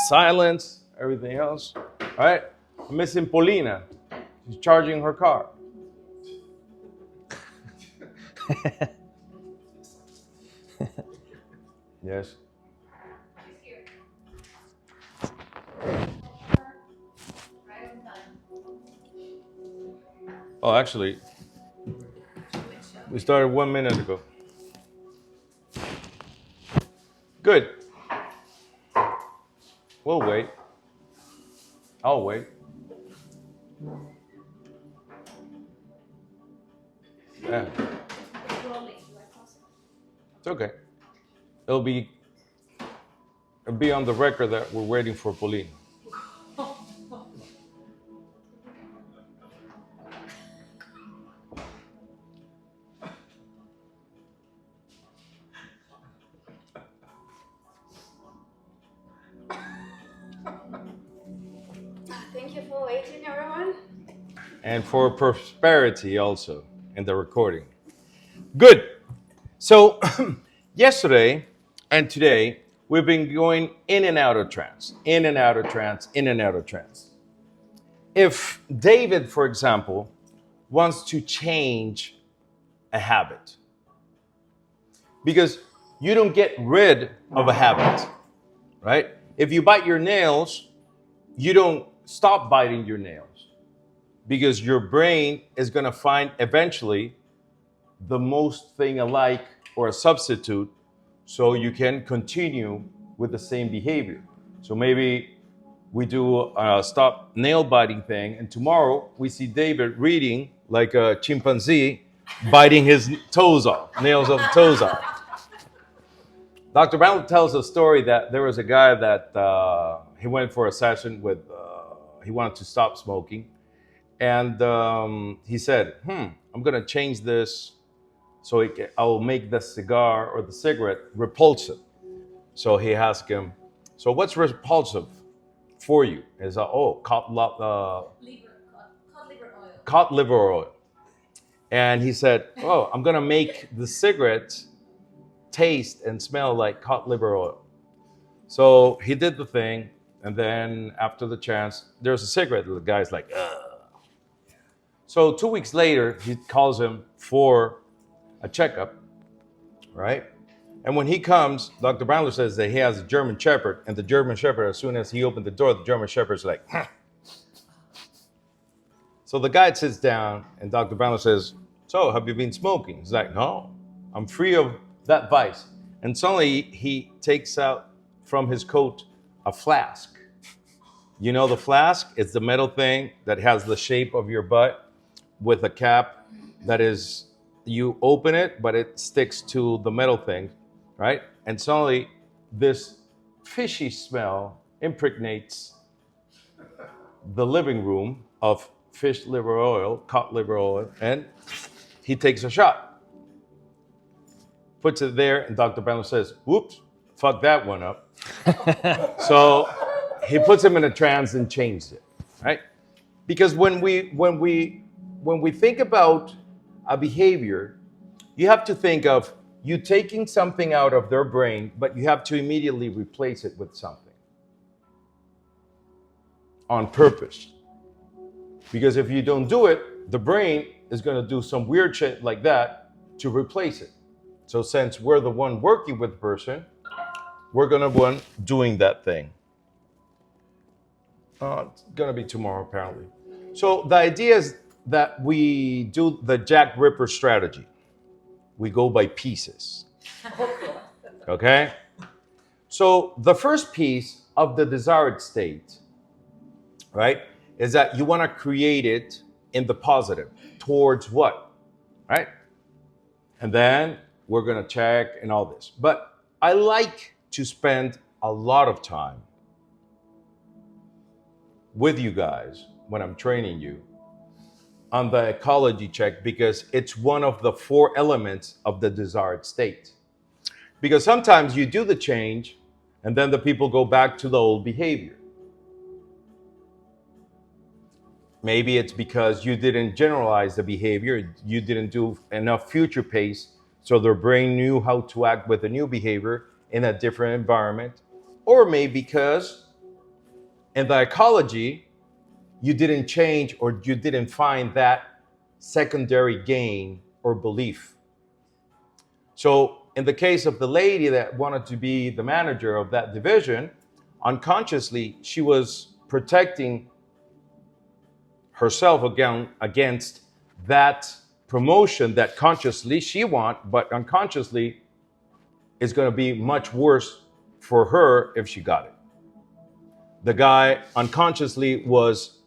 silence, everything else. All right? I'm missing Paulina. She's charging her car. Yes. Oh, actually, we started 1 minute ago. Good. We'll wait. I'll wait. Yeah. It's okay. It'll be on the record that we're waiting for Pauline. Thank you for waiting, everyone. And for prosperity also in the recording. Good. So yesterday and today, we've been going in and out of trance, in and out of trance, in and out of trance. If David, for example, wants to change a habit, because you don't get rid of a habit, right? If you bite your nails, you don't stop biting your nails, because your brain is going to find eventually the most thing alike or a substitute so you can continue with the same behavior. So maybe we do a stop nail biting thing, and tomorrow we see David reading like a chimpanzee, biting his toes off, nails of the toes off. Dr. Brown tells a story that there was a guy that he went for a session with, he wanted to stop smoking. And he said, I'm going to change this so I'll make the cigar or the cigarette repulsive. So he asked him, so what's repulsive for you? He's like, cod liver oil. And he said, I'm going to make the cigarette taste and smell like cod liver oil. So he did the thing. And then after the chance, there's a cigarette. The guy's like, ugh. So 2 weeks later, he calls him for a checkup, right? And when he comes, Dr. Brownler says that he has a German Shepherd, and the German Shepherd, as soon as he opened the door, the German Shepherd's like, So the guy sits down, and Dr. Brownler says, so have you been smoking? He's like, no, I'm free of that vice. And suddenly he takes out from his coat a flask. You know the flask? It's the metal thing that has the shape of your butt with a cap that is, you open it, but it sticks to the metal thing, right? And suddenly this fishy smell impregnates the living room of fish liver oil, cod liver oil, and he takes a shot. Puts it there, and Dr. Brownler says, whoops, fuck that one up. So he puts him in a trance and changes it, right? Because when we think about a behavior, you have to think of you taking something out of their brain, but you have to immediately replace it with something on purpose. Because if you don't do it, the brain is going to do some weird shit like that to replace it. So since we're the one working with the person, we're going to be one doing that thing. It's going to be tomorrow, apparently. So the idea is that we do the Jack Ripper strategy. We go by pieces. Okay? So the first piece of the desired state, right, is that you want to create it in the positive. Towards what? Right? And then we're going to check and all this. But I like to spend a lot of time with you guys when I'm training you on the ecology check, because it's one of the 4 elements of the desired state. Because sometimes you do the change and then the people go back to the old behavior. Maybe it's because you didn't generalize the behavior, you didn't do enough future pace, so their brain knew how to act with a new behavior in a different environment. Or maybe because In the ecology, you didn't change or you didn't find that secondary gain or belief. So in the case of the lady that wanted to be the manager of that division, unconsciously, she was protecting herself against that promotion that consciously she want, but unconsciously is going to be much worse for her if she got it. The guy unconsciously was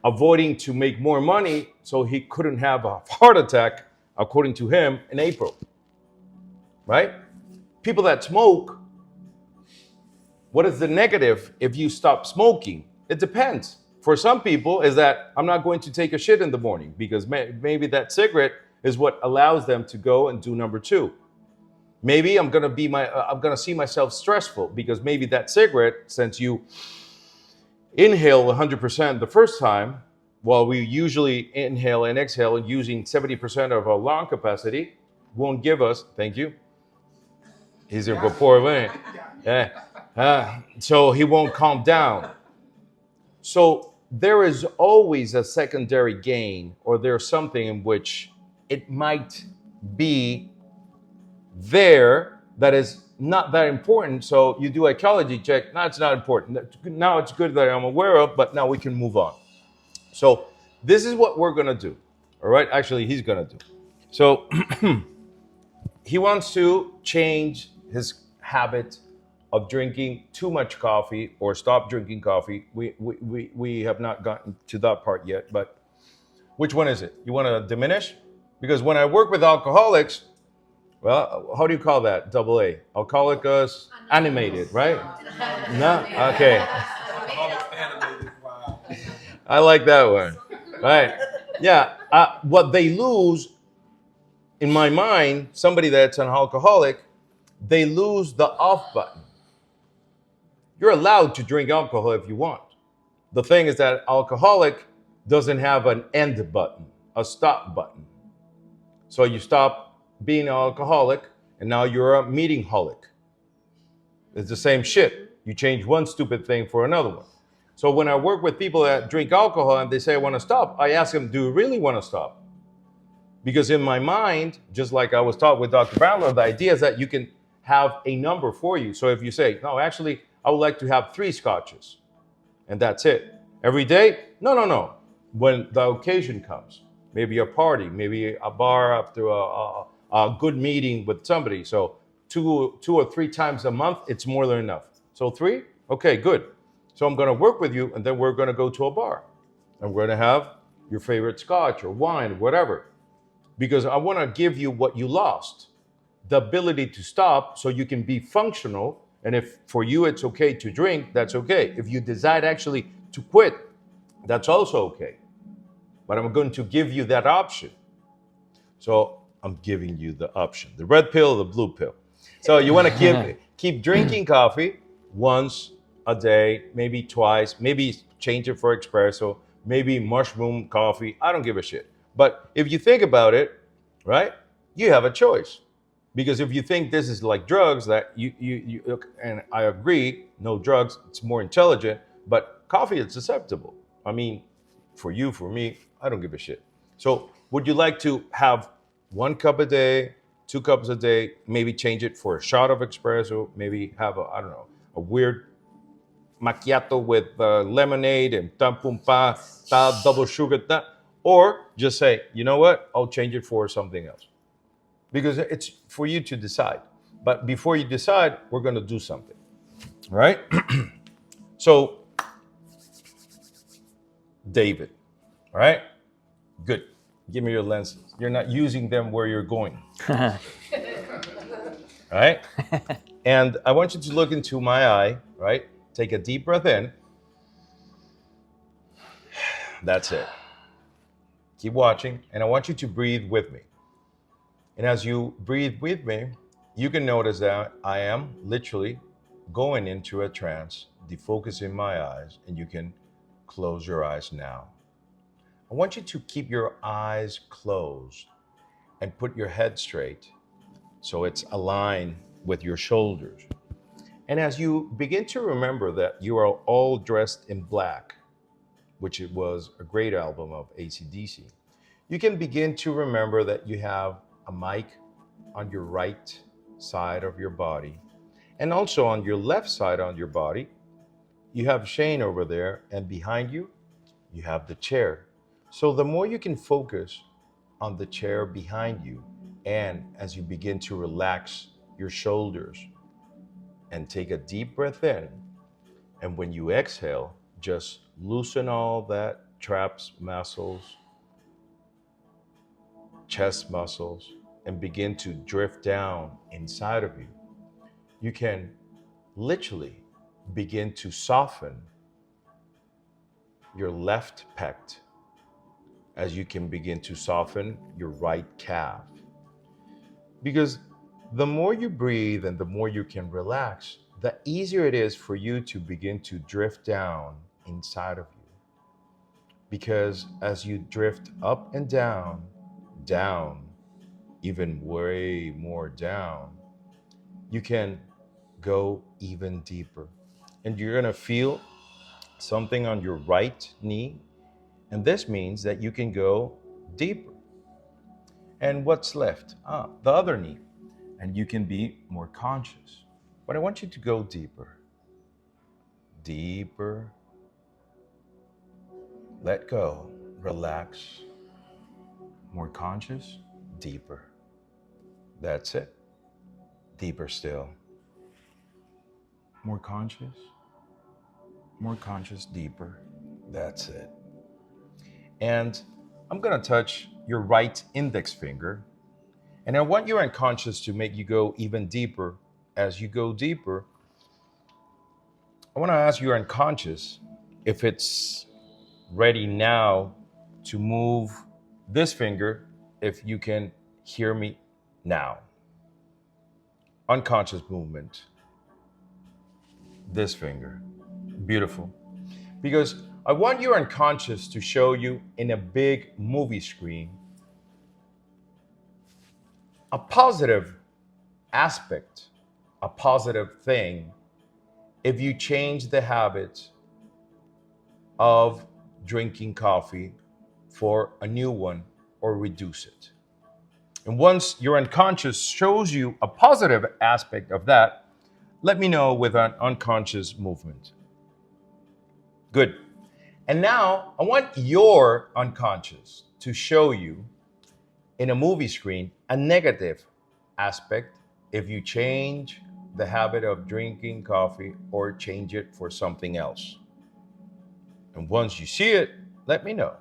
avoiding to make more money so he couldn't have a heart attack, according to him, in April. Right? People that smoke, what is the negative if you stop smoking? It depends. For some people, is that I'm not going to take a shit in the morning because maybe that cigarette is what allows them to go and do number two. Maybe I'm gonna see myself stressful because maybe that cigarette, since you inhale 100% the first time, while we usually inhale and exhale using 70% of our lung capacity, won't give us. Thank you. He's a rapport, so he won't calm down. So there is always a secondary gain, or there's something in which it might be there that is not that important. So you do ecology check. No, it's not important. Now it's good that I'm aware of, but now we can move on. So this is what we're gonna do. All right. Actually, he's gonna do. So he wants to change his habit of drinking too much coffee or stop drinking coffee. We have not gotten to that part yet, but which one is it? You want to diminish? Because when I work with alcoholics, well, how do you call that? Double A. Alcoholics animated, right? No? Okay. I like that one. Right. Yeah. What they lose, in my mind, somebody that's an alcoholic, they lose the off button. You're allowed to drink alcohol if you want. The thing is that alcoholic doesn't have an end button, a stop button. So you stop being an alcoholic and now you're a meeting-holic. It's the same shit. You change one stupid thing for another one. So when I work with people that drink alcohol and they say, I want to stop, I ask them, do you really want to stop? Because in my mind, just like I was taught with Dr. Bandler, the idea is that you can have a number for you. So if you say, no, actually, I would like to have 3 scotches, and that's it. Every day? No. When the occasion comes, maybe a party, maybe a bar after a good meeting with somebody. So two or 3 times a month, it's more than enough. So 3? Okay, good. So I'm going to work with you, and then we're going to go to a bar. And we're going to have your favorite scotch or wine, whatever. Because I want to give you what you lost, the ability to stop so you can be functional. And if for you it's okay to drink, that's okay. If you decide actually to quit, that's also okay. But I'm going to give you that option. So I'm giving you the option, the red pill, the blue pill. So you want to keep drinking coffee once a day, maybe twice, maybe change it for espresso, maybe mushroom coffee. I don't give a shit. But if you think about it, right, you have a choice. Because if you think this is like drugs, that you and I agree, no drugs, it's more intelligent, but coffee is acceptable. I mean, for you, for me, I don't give a shit. So would you like to have 1 cup a day, 2 cups a day, maybe change it for a shot of espresso, maybe have a weird macchiato with lemonade and tampumpa, double sugar, or just say, you know what, I'll change it for something else. Because it's for you to decide. But before you decide, we're going to do something. All right? So, David. All right? Good. Give me your lenses. You're not using them where you're going. All right? And I want you to look into my eye, right? Take a deep breath in. That's it. Keep watching. And I want you to breathe with me. And as you breathe with me, you can notice that I am literally going into a trance, defocusing my eyes, and you can close your eyes now. I want you to keep your eyes closed and put your head straight so it's aligned with your shoulders. And as you begin to remember that you are all dressed in black, which it was a great album of AC/DC, you can begin to remember that you have a mic on your right side of your body. And also on your left side on your body, you have Shane over there, and behind you, you have the chair. So the more you can focus on the chair behind you, and as you begin to relax your shoulders and take a deep breath in, and when you exhale, just loosen all that traps muscles, chest muscles, and begin to drift down inside of you. You can literally begin to soften your left pec as you can begin to soften your right calf. Because the more you breathe and the more you can relax, the easier it is for you to begin to drift down inside of you. Because as you drift up and down, down, even way more down, you can go even deeper. And you're gonna feel something on your right knee. And this means that you can go deeper. And what's left? The other knee. And you can be more conscious. But I want you to go deeper. Deeper. Let go. Relax. More conscious. Deeper. That's it. Deeper still. More conscious. More conscious. Deeper. That's it. And I'm going to touch your right index finger. And I want your unconscious to make you go even deeper. As you go deeper, I want to ask your unconscious if it's ready now to move this finger, if you can hear me now. Unconscious movement. This finger. Beautiful. Because I want your unconscious to show you in a big movie screen a positive aspect, a positive thing, if you change the habit of drinking coffee for a new one or reduce it. And once your unconscious shows you a positive aspect of that, let me know with an unconscious movement. Good. And now I want your unconscious to show you in a movie screen a negative aspect if you change the habit of drinking coffee or change it for something else. And once you see it, let me know.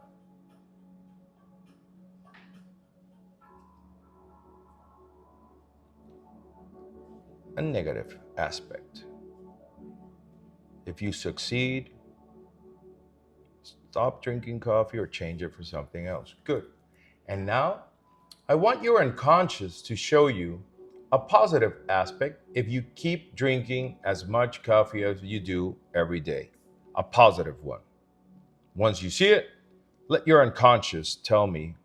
A negative aspect. If you succeed, stop drinking coffee or change it for something else. Good. And now I want your unconscious to show you a positive aspect if you keep drinking as much coffee as you do every day. A positive one. Once you see it, let your unconscious tell me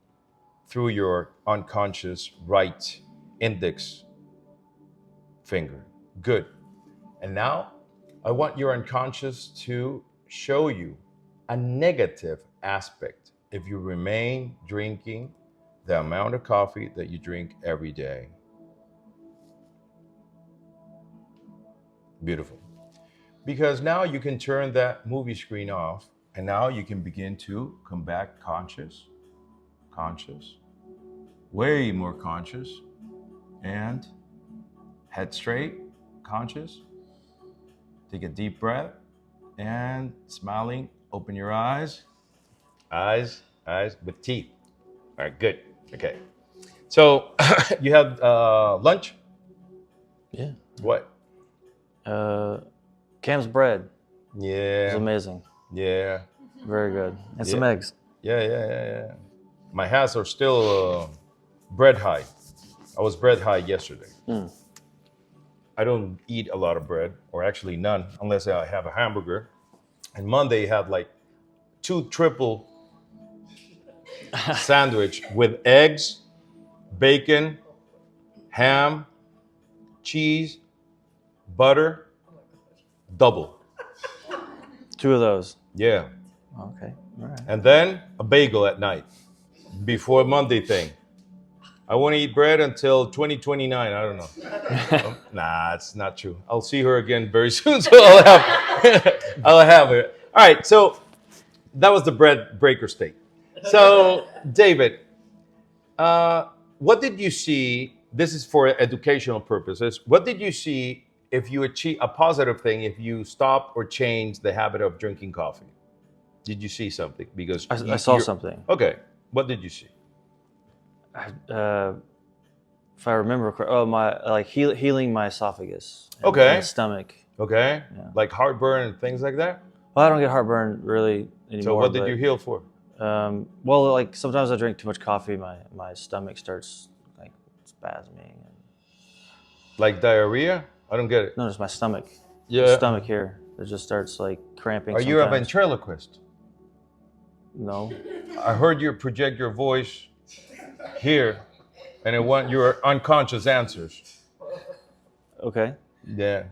through your unconscious right index finger. Good. And now I want your unconscious to show you a negative aspect if you remain drinking the amount of coffee that you drink every day. Beautiful. Because now you can turn that movie screen off, and now you can begin to come back conscious, way more conscious, and head straight, conscious. Take a deep breath and smiling, open your eyes. Eyes with teeth. All right, good. Okay. So you have lunch? Yeah. What? Cam's bread is Yeah. amazing. Yeah. Very good. And some Yeah. eggs. Yeah. My hands are still bread high. I was bread high yesterday. I don't eat a lot of bread, or actually none, unless I have a hamburger. And Monday had like 2 triple sandwich with eggs, bacon, ham, cheese, butter, double. 2 of those. Yeah. Okay. All right. And then a bagel at night before Monday thing. I won't eat bread until 2029. I don't know. Nah, it's not true. I'll see her again very soon, so I'll have it. All right, so that was the bread breaker state. So, David, what did you see? This is for educational purposes. What did you see if you achieve a positive thing if you stop or change the habit of drinking coffee? Did you see something? Because I saw something. Okay, what did you see? If I remember correctly, healing my esophagus. Okay. And my stomach. Okay, Yeah. like heartburn and things like that. Well, I don't get heartburn really anymore. So what did you heal for? Well, like sometimes I drink too much coffee, my stomach starts like spasming. Like diarrhea? I don't get it. No, just my stomach. Yeah. The stomach here. It just starts like cramping. Are you a sometimes. ventriloquist? No. I heard you project your voice here, and I want your unconscious answers. Okay. Yeah.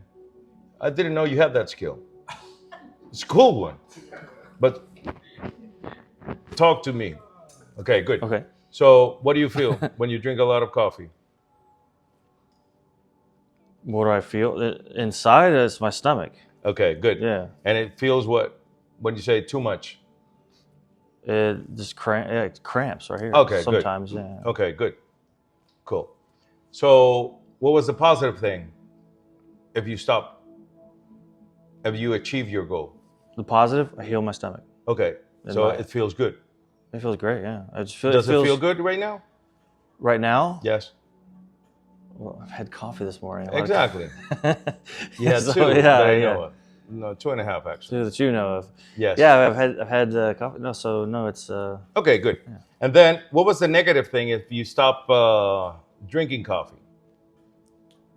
I didn't know you had that skill. It's a cool one. But talk to me. Okay, good. Okay. So what do you feel when you drink a lot of coffee? What do I feel? Inside, it's my stomach. Okay, good. Yeah. And it feels what? When you say too much? It just cramps right here. Okay, good. Sometimes, yeah. Okay, good. Cool. So what was the positive thing if you stop? If you achieve your goal? The positive, I heal my stomach. Okay. So it feels good. It feels great, yeah. Does it feel good right now? Right now? Yes. Well, I've had coffee this morning. Exactly. You had So, 2 yeah, that I yeah. know of. No, 2.5 actually. 2 that you know of. Yes. Yeah, I've had coffee. No, so no, it's Okay, good. And then what was the negative thing if you stop drinking coffee?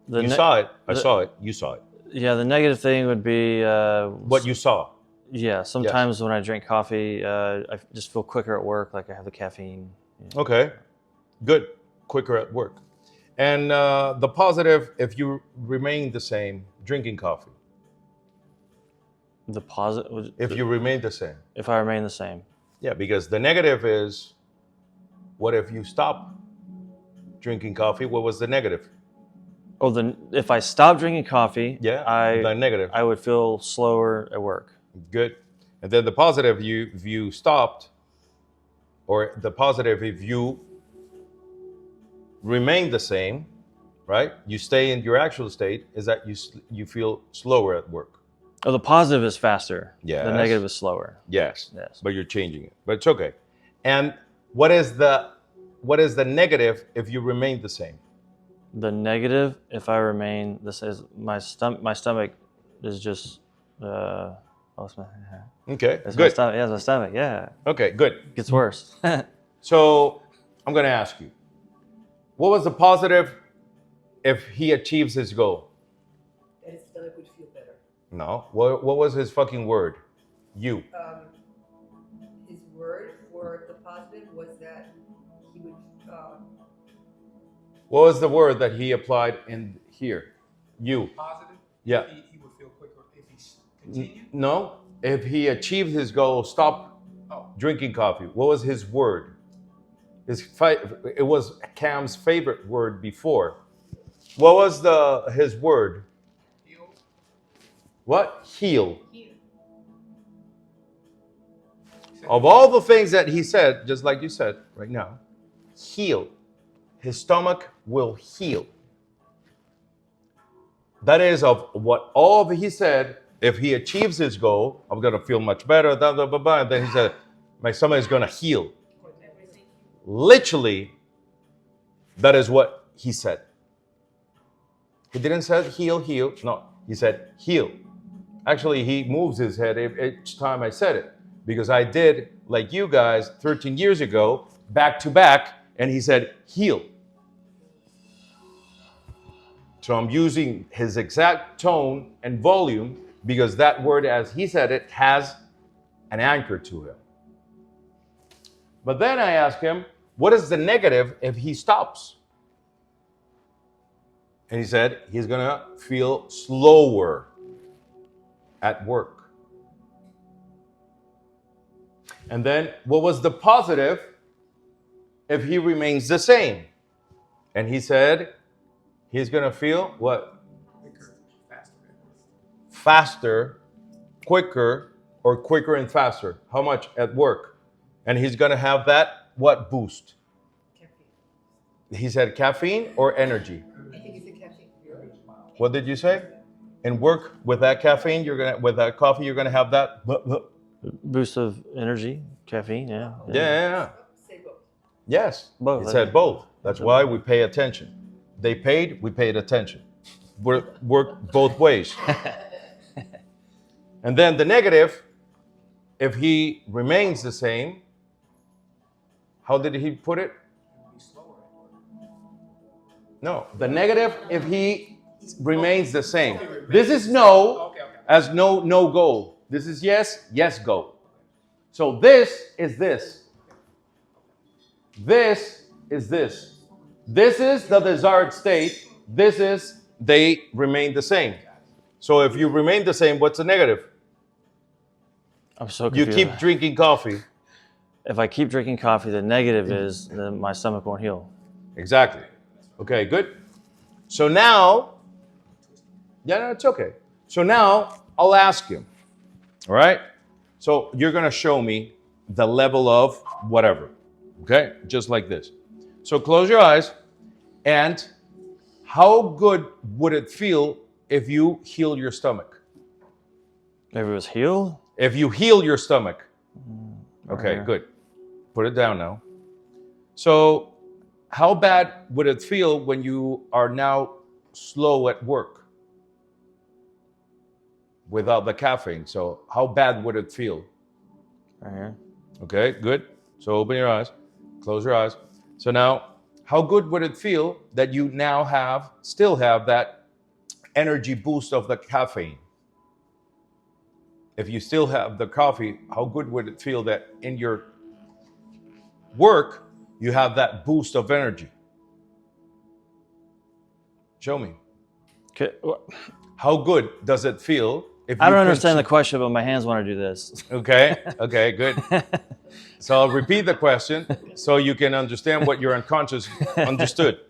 You saw it. I saw it. You saw it. Yeah, the negative thing would be What you saw. yeah. Sometimes when I drink coffee, I just feel quicker at work, like I have the caffeine. Yeah. Okay, good. Quicker at work. And the positive, if you remain the same, drinking coffee. The positive, If you remain the same. if I remain the same. Yeah, because the negative is, what if you stop drinking coffee? What was the negative? Oh, then if I stop drinking coffee, Yeah, the negative. I would feel slower at work. Good. And then the positive, if you stopped, or the positive, if you remain the same, right? You stay in your actual state, is that you feel slower at work. Oh, the positive is faster. Yes. The negative is slower. Yes. Yes. But you're changing it. But it's okay. And what is the negative if you remain the same? The negative, if I remain, this is my stomach is just what's my Okay. it's my Good. stomach. Yeah, it's my stomach. Yeah, Okay, good. it gets worse. So I'm going to ask you, what was the positive if he achieves his goal? That his stomach would feel better. No. What was his fucking word? You. His word for the positive was that he would. What was the word that he applied in here? You. Positive. Yeah. He would feel quicker if he continued. No. If he achieved his goal, stop drinking coffee. What was his word? It was Cam's favorite word before. What was his word? Heal. What? Heal. Of all the things that he said, just like you said right now, heal. His stomach will heal. That is of what all of he said. If he achieves his goal, I'm going to feel much better. Blah, blah, blah, blah. And then he said, my stomach is going to heal. Literally, that is what he said. He didn't say heal, heal. No, he said heal. Actually, he moves his head each time I said it, because I did, like you guys, 13 years ago, back to back, and he said heal. So I'm using his exact tone and volume because that word, as he said it, has an anchor to him. But then I asked him, what is the negative if he stops? And he said he's going to feel slower. at work. And then what was the positive if he remains the same? And he said he's going to feel what? Quicker, faster. Faster, quicker, or quicker and faster. How much at work? And he's going to have that what boost? Caffeine. He said caffeine or energy. I think it's a caffeine. What did you say? In work with that caffeine, with that coffee, you're gonna have that. Boost of energy, caffeine. Yeah. Yeah. Say both. Yes. Both. It said both. That's why we pay attention. They paid, we paid attention. Work both ways. And then the negative, if he remains the same, how did he put it? Be slower. No, the negative if he remains the same. This is no Okay. as no go. This is yes go. So this is this. This is this. This is the desired state. This is they remain the same. So if you remain the same, what's the negative? I'm so You confused. keep drinking coffee. If I keep drinking coffee, the negative is then my stomach won't heal. Exactly. Okay, good. So now, no, it's okay. So now I'll ask you, all right? So you're going to show me the level of whatever, okay? Just like this. So close your eyes, and how good would it feel if you heal your stomach? If it was healed, If you heal your stomach. Okay, here. good. Put it down now. So how bad would it feel when you are now slow at work without the caffeine? So how bad would it feel? right here. Okay, good. So open your eyes, close your eyes. So now, how good would it feel that you now still have that energy boost of the caffeine? If you still have the coffee, how good would it feel that in your work, you have that boost of energy? Show me. Okay. How good does it feel if I you don't understand the consume- question, but my hands want to do this. Okay, good. So I'll repeat the question so you can understand what your unconscious understood.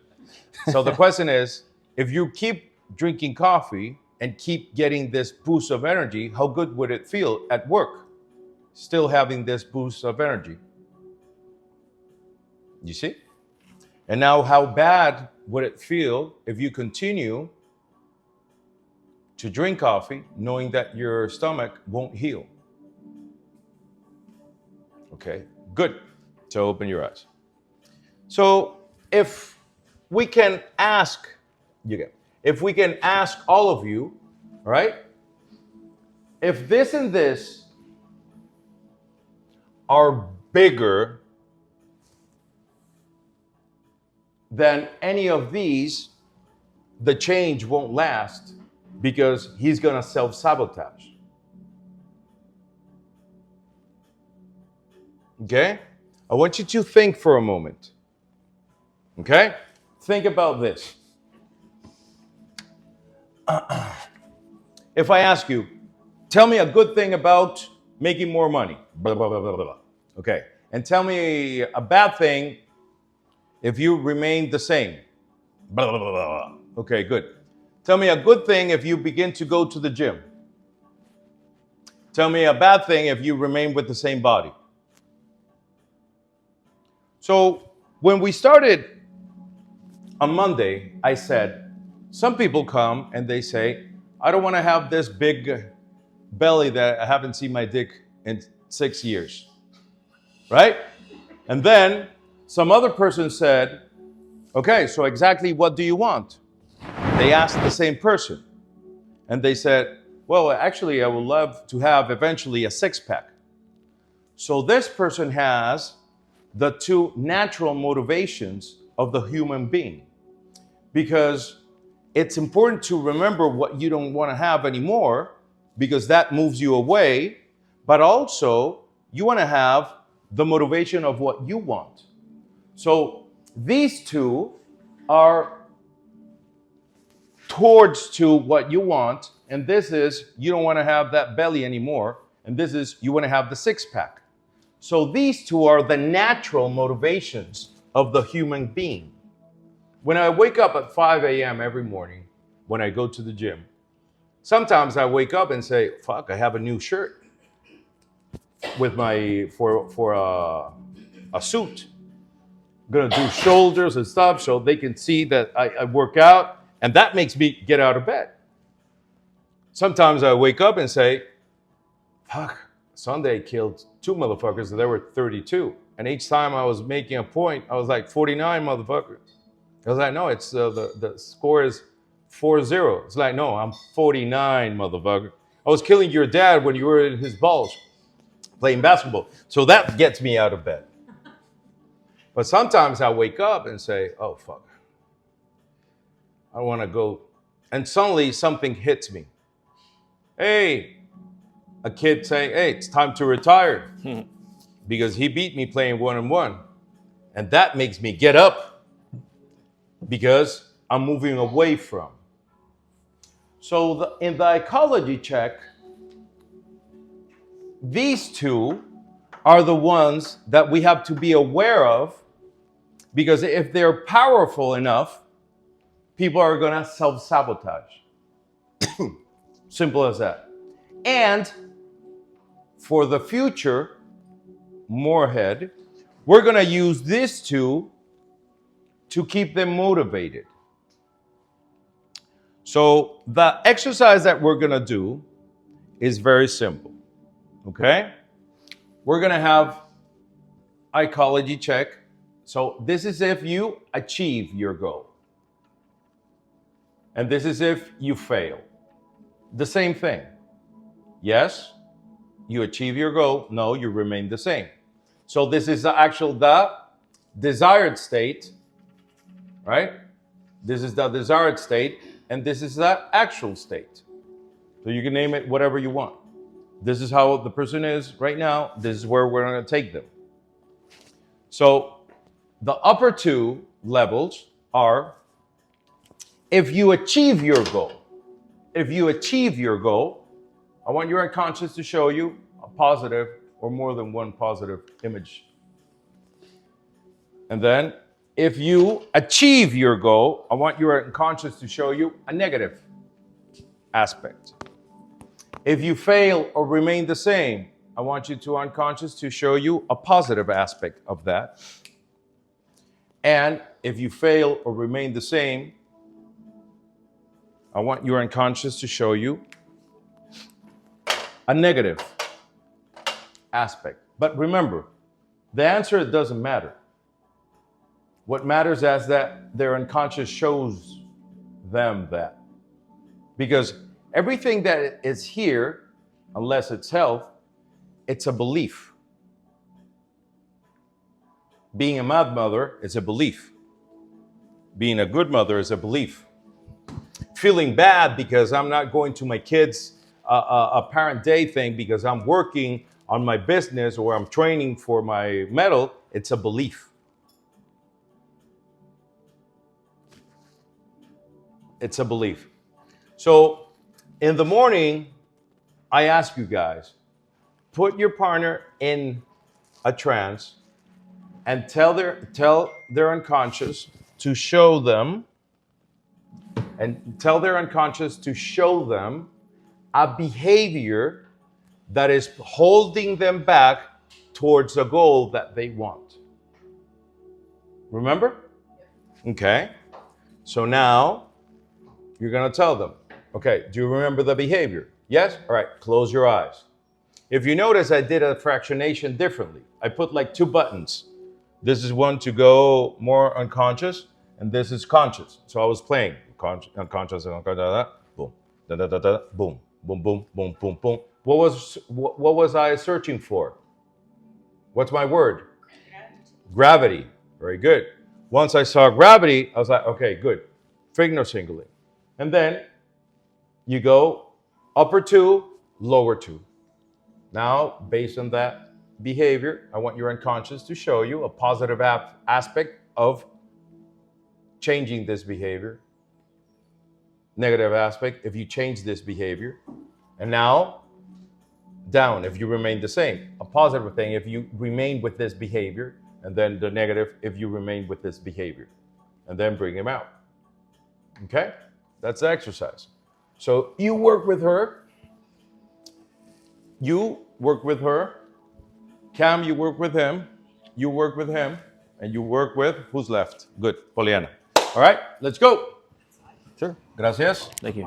So the question is, if you keep drinking coffee and keep getting this boost of energy, how good would it feel at work, still having this boost of energy? You see? And now how bad would it feel if you continue to drink coffee knowing that your stomach won't heal? Okay, good. So open your eyes. So if we can ask, if we can ask all of you, all right, if this and this are bigger than any of these, the change won't last because he's going to self-sabotage. Okay? I want you to think for a moment. Okay? Think about this. If I ask you, tell me a good thing about making more money. Blah, blah, blah, blah, blah. Okay. And tell me a bad thing if you remain the same. Blah, blah, blah, blah. Okay, good. Tell me a good thing if you begin to go to the gym. Tell me a bad thing if you remain with the same body. So when we started on Monday, I said, some people come and they say, I don't want to have this big belly that I haven't seen my dick in 6 years. Right? And then some other person said, okay, so exactly what do you want? They asked the same person. And they said, well, actually, I would love to have eventually a six-pack. So this person has the two natural motivations of the human being. Because it's important to remember what you don't want to have anymore, because that moves you away, but also you want to have the motivation of what you want. So these two are towards to what you want, And this is you don't want to have that belly anymore. And this is you want to have the six pack. So these two are the natural motivations of the human being. When I wake up at 5 a.m. every morning, when I go to the gym, sometimes I wake up and say, fuck, I have a new shirt with my, for a suit. I'm gonna do shoulders and stuff so they can see that I work out, and that makes me get out of bed. Sometimes I wake up and say, fuck, Sunday killed 2 motherfuckers and there were 32. And each time I was making a point, I was like, 49 motherfuckers. I was like, no, it's the score is 4-0. It's like, no, I'm 49 motherfucker. I was killing your dad when you were in his balls playing basketball. So that gets me out of bed. But sometimes I wake up and say, oh, fuck. I want to go. And suddenly something hits me. Hey, a kid saying, hey, it's time to retire because he beat me playing 1-on-1. And that makes me get up because I'm moving away from. So in the ecology check, these two are the ones that we have to be aware of, because if they're powerful enough, people are going to self-sabotage. Simple as that. And for the future, Moorhead, we're going to use these two to keep them motivated. So the exercise that we're going to do is very simple. Okay? We're going to have ecology check. So this is if you achieve your goal. And this is if you fail. The same thing. Yes, you achieve your goal. No, you remain the same. So this is the desired state, right? This is the desired state, and this is the actual state. So you can name it whatever you want. This is how the person is right now. This is where we're going to take them. So the upper two levels are if you achieve your goal. If you achieve your goal, I want your unconscious to show you a positive or more than one positive image. And then if you achieve your goal, I want your unconscious to show you a negative aspect. If you fail or remain the same, I want you to unconscious to show you a positive aspect of that. And if you fail or remain the same, I want your unconscious to show you a negative aspect. But remember, the answer doesn't matter. What matters is that their unconscious shows them that. Because everything that is here, unless it's health, it's a belief. Being a bad mother is a belief. Being a good mother is a belief. Feeling bad because I'm not going to my kids' a parent day thing because I'm working on my business or I'm training for my medal, it's a belief. It's a belief. So in the morning, I ask you guys, put your partner in a trance and tell their unconscious to show them, a behavior that is holding them back towards a goal that they want. Remember? Okay. So now you're going to tell them, okay, do you remember the behavior? Yes? All right, close your eyes. If you notice, I did a fractionation differently. I put like 2 buttons. This is one to go more unconscious, and this is conscious. So I was playing unconscious, boom, da da da da, boom, boom, boom, boom, boom, boom. What was I searching for? What's my word? Gravity. Very good. Once I saw gravity, I was like, okay, good. Finger singling. And then you go upper 2, lower 2. Now, based on that behavior, I want your unconscious to show you a positive aspect of changing this behavior. negative aspect if you change this behavior. And now, down if you remain the same. A positive thing if you remain with this behavior, and then the negative if you remain with this behavior. And then bring him out. Okay? That's the exercise. So you work with her. You work with her. Cam, you work with him. You work with him. And you work with who's left? Good. Poliana. All right, let's go. Sure. Gracias. Thank you.